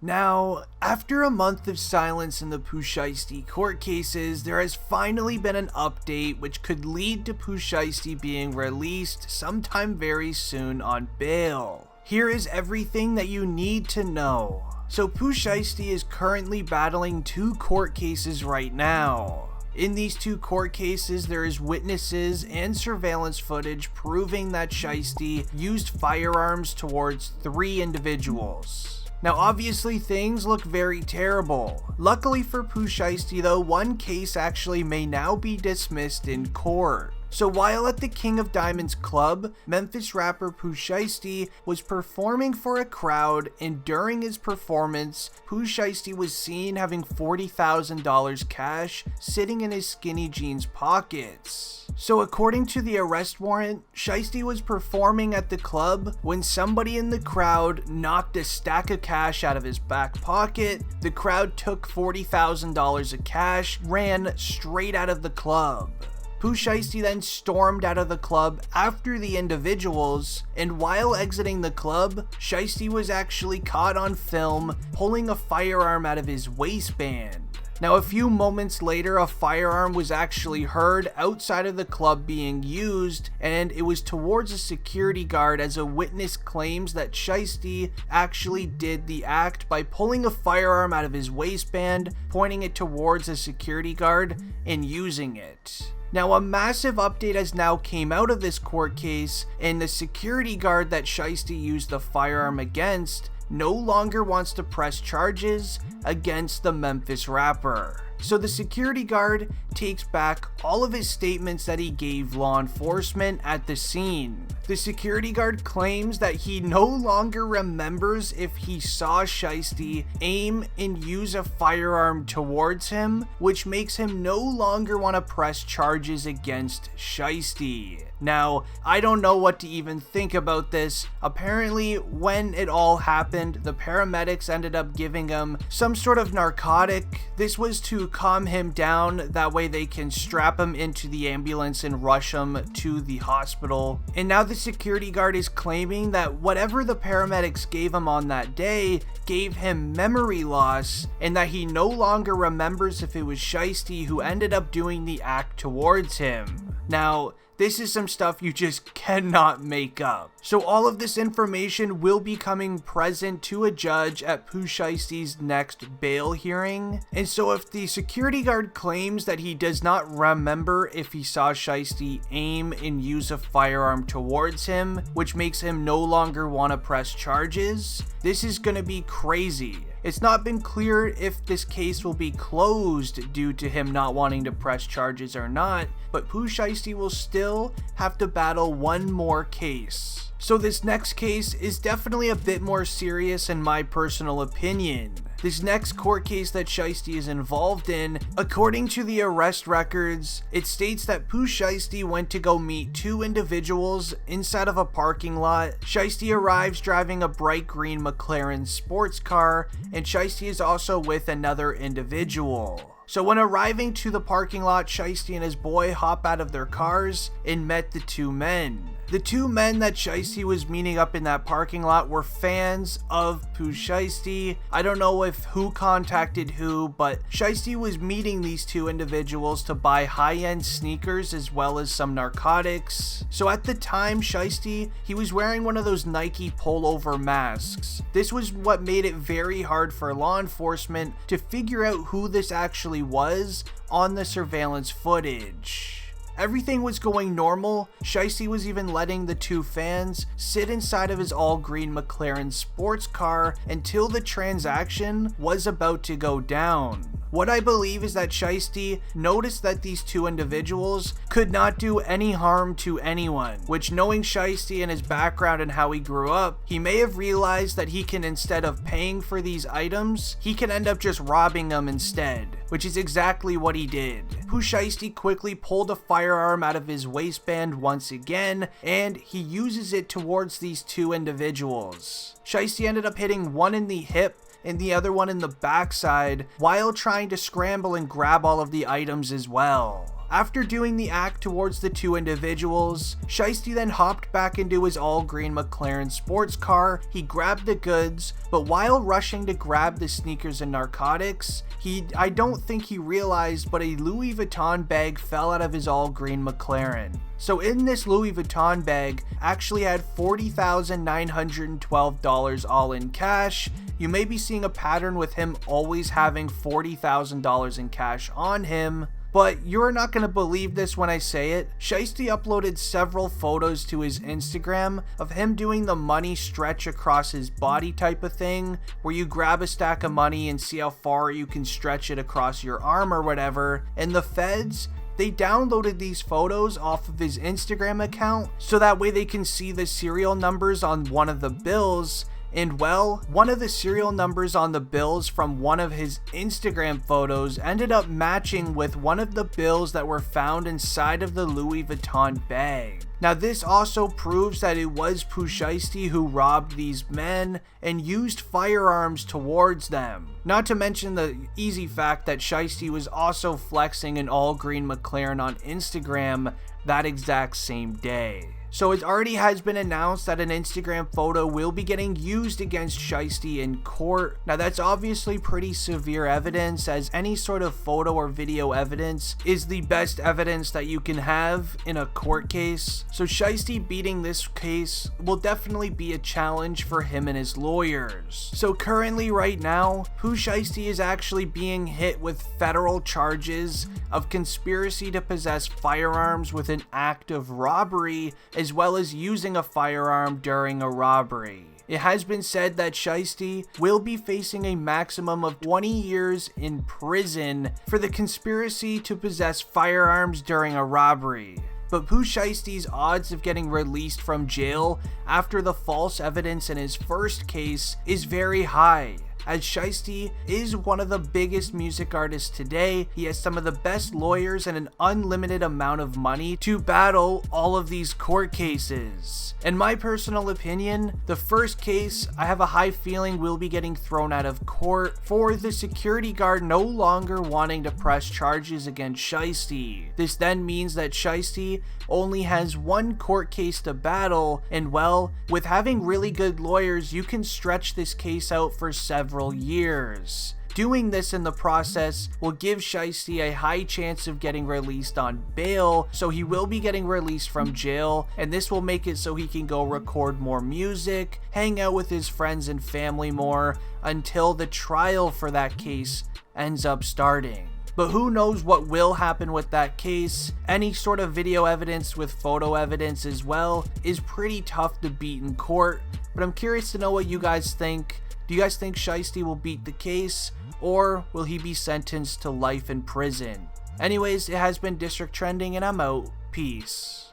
Now, after a month of silence in the Pooh Shiesty court cases, there has finally been an update which could lead to Pooh Shiesty being released sometime very soon on bail. Here is everything that you need to know. So Pooh Shiesty is currently battling 2 court cases right now. In these 2 court cases, there is witnesses and surveillance footage proving that Shiesty used firearms towards 3 individuals. Now obviously things look very terrible. Luckily for Pooh Shiesty though, one case actually may now be dismissed in court. So while at the King of Diamonds club, Memphis rapper Pooh Shiesty was performing for a crowd, and during his performance, Pooh Shiesty was seen having $40,000 cash sitting in his skinny jeans pockets. So according to the arrest warrant, Shiesty was performing at the club when somebody in the crowd knocked a stack of cash out of his back pocket. The crowd took $40,000 of cash, ran straight out of the club. Pooh Shiesty then stormed out of the club after the individuals, and while exiting the club, Shiesty was actually caught on film pulling a firearm out of his waistband. Now a few moments later, a firearm was actually heard outside of the club being used, and it was towards a security guard, as a witness claims that Shiesty actually did the act by pulling a firearm out of his waistband, pointing it towards a security guard, and using it. Now a massive update has now came out of this court case, and the security guard that Shiesty used the firearm against no longer wants to press charges against the Memphis rapper. So the security guard takes back all of his statements that he gave law enforcement at the scene. The security guard claims that he no longer remembers if he saw Shiesty aim and use a firearm towards him, which makes him no longer want to press charges against Shiesty. Now, I don't know what to even think about this. Apparently, when it all happened, the paramedics ended up giving him some sort of narcotic. This was to calm him down, that way they can strap him into the ambulance and rush him to the hospital. And now the security guard is claiming that whatever the paramedics gave him on that day gave him memory loss, and that he no longer remembers if it was Shiesty who ended up doing the act towards him. Now, this is some stuff you just cannot make up. So all of this information will be coming present to a judge at Pooh Shiesty's next bail hearing. And so if the security guard claims that he does not remember if he saw Shiesty aim and use a firearm towards him, which makes him no longer want to press charges, this is going to be crazy. It's not been clear if this case will be closed due to him not wanting to press charges or not, but Pooh Shiesty will still have to battle one more case. So this next case is definitely a bit more serious in my personal opinion. This next court case that Shiesty is involved in, according to the arrest records, it states that Pooh Shiesty went to go meet 2 individuals inside of a parking lot. Shiesty arrives driving a bright green McLaren sports car, and Shiesty is also with another individual. So when arriving to the parking lot, Shiesty and his boy hop out of their cars and met the 2 men. The 2 men that Shiesty was meeting up in that parking lot were fans of Pooh Shiesty. I don't know if who contacted who, but Shiesty was meeting these 2 individuals to buy high-end sneakers as well as some narcotics. So at the time, Shiesty, he was wearing one of those Nike pullover masks. This was what made it very hard for law enforcement to figure out who this actually was on the surveillance footage. Everything was going normal. Shiesty was even letting the 2 fans sit inside of his all-green McLaren sports car until the transaction was about to go down. What I believe is that Shiesty noticed that these 2 individuals could not do any harm to anyone, which, knowing Shiesty and his background and how he grew up, he may have realized that he can, instead of paying for these items, he can end up just robbing them instead, which is exactly what he did. Pooh Shiesty quickly pulled a firearm out of his waistband once again, and he uses it towards these 2 individuals. Shiesty ended up hitting one in the hip and the other one in the backside while trying to scramble and grab all of the items as well. After doing the act towards the two individuals, Shiesty then hopped back into his all-green McLaren sports car. He grabbed the goods, but while rushing to grab the sneakers and narcotics, I don't think he realized, but a Louis Vuitton bag fell out of his all-green McLaren. So in this Louis Vuitton bag actually had $40,912 all in cash. You may be seeing a pattern with him always having $40,000 in cash on him. But you're not going to believe this when I say it. Shiesty uploaded several photos to his Instagram of him doing the money stretch across his body type of thing, where you grab a stack of money and see how far you can stretch it across your arm or whatever. And the feds, they downloaded these photos off of his Instagram account so that way they can see the serial numbers on one of the bills. And well, one of the serial numbers on the bills from one of his Instagram photos ended up matching with one of the bills that were found inside of the Louis Vuitton bag. Now this also proves that it was Pooh Shiesty who robbed these men and used firearms towards them. Not to mention the easy fact that Shiesty was also flexing an all-green McLaren on Instagram that exact same day. So it already has been announced that an Instagram photo will be getting used against Shiesty in court. Now that's obviously pretty severe evidence, as any sort of photo or video evidence is the best evidence that you can have in a court case. So Shiesty beating this case will definitely be a challenge for him and his lawyers. So currently right now, Pooh Shiesty is actually being hit with federal charges of conspiracy to possess firearms with an act of robbery, as well as using a firearm during a robbery. It has been said that Shiesty will be facing a maximum of 20 years in prison for the conspiracy to possess firearms during a robbery. But Pooh Shiesty's odds of getting released from jail after the false evidence in his first case is very high, as Shiesty is one of the biggest music artists today. He has some of the best lawyers and an unlimited amount of money to battle all of these court cases. In my personal opinion, the first case I have a high feeling will be getting thrown out of court for the security guard no longer wanting to press charges against Shiesty. This then means that Shiesty only has one court case to battle, and well, with having really good lawyers, you can stretch this case out for several years. Doing this in the process will give Shiesty a high chance of getting released on bail, so he will be getting released from jail, and this will make it so he can go record more music, hang out with his friends and family more, until the trial for that case ends up starting. But who knows what will happen with that case. Any sort of video evidence with photo evidence as well is pretty tough to beat in court, but I'm curious to know what you guys think. Do you guys think Shiesty will beat the case, or will he be sentenced to life in prison? Anyways, it has been District Trending, and I'm out. Peace.